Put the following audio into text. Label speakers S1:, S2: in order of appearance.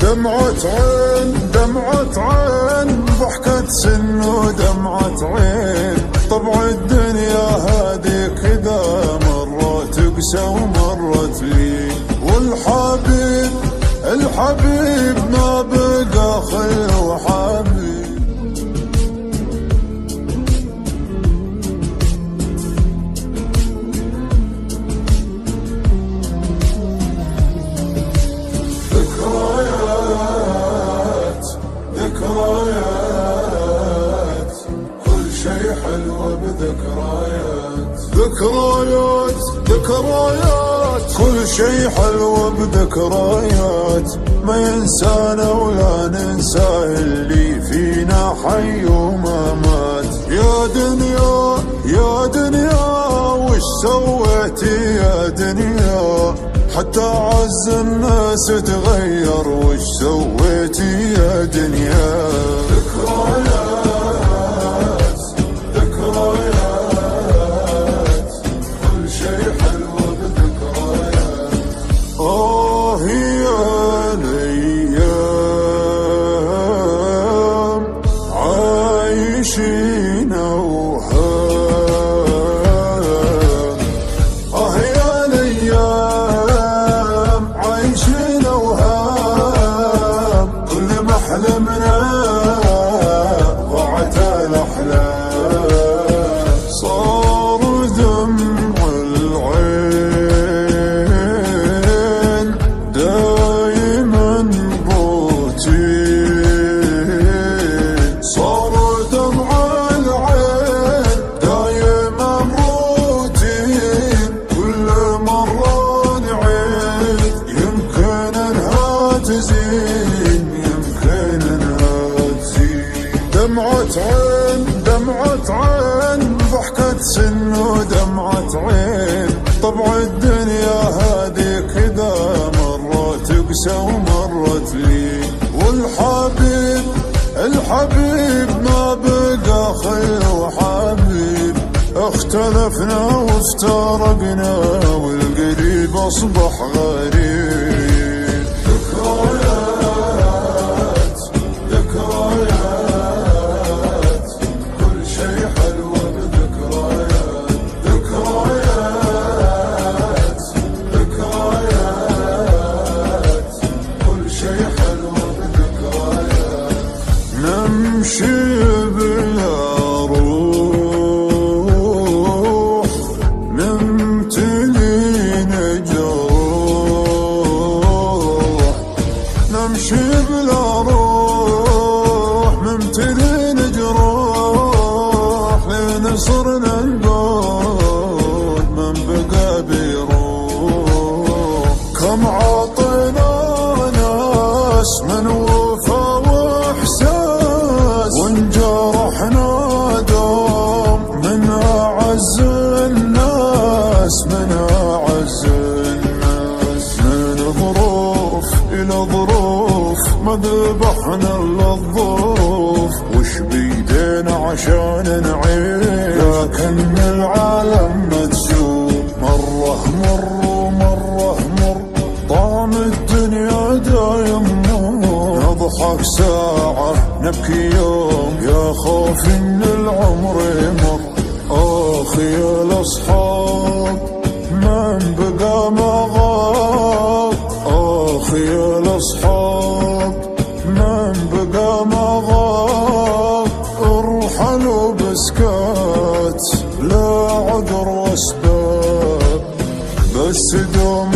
S1: دمعة عين دمعة عين، ضحكة سن ودمعة عين. طبع الدنيا هذه كذا، مرة تقسى ومرة تلين. والحبيب الحبيب ما بقى خل وحبيب. ذكريات كل شي حلو بذكريات. ذكريات ذكريات كل شي حلو بذكريات. ما ينسانا ولا ننساه اللي فينا حي وما مات. يا دنيا يا دنيا وش سويتي يا دنيا، حتى عز الناس تغير. وش سويتي يا دنيا. ذكريات ذكريات كل شي حلو بذكريات. يا الايام عايشين اوهام. يا الايام عايشين اوهام. كل ما حلمنا ضاعت الاحلام. صار دمع العين دايما روتين. صار دمع العين دايما روتين. كل مرة نعيد يمكن انها تزين، يمكن انها تزين. دمعة عين دمعة عين، ضحكة سن ودمعة عين. طبع الدنيا هذه كذا، مرة تقسى ومرة تلين. والحبيب الحبيب ما بقى خل وحبيب. اختلفنا وافترقنا والقريب اصبح غريب. ذكريات ذكريات كل شي حلو بذكريات. ذكريات ذكريات كل شي حلو بذكريات. نمشي بلا روح نمتلي نجروح. نمشي بلا روح نمتلي نجروح. لنصرنا نقول من بقى بيروح. كم عطينا ناس من وفا واحساس، وانجرحنا دوم من اعز الناس. من اعز الناس. من ظروف الى ظروف ما ذبحنا الا الظروف. وش بيدينا عشان نعيش، لكن العالم متشوف. مرة مر ومرة مر، طعم الدنيا دايم مر. نضحك ساعة نبكي يوم، يا خوفي ان العمر يمر. يا الاصحاب من بقى ما غاب. يا الاصحاب من بقى ما غاب. ارحلوا بسكات لا عذر واسباب، بس دوم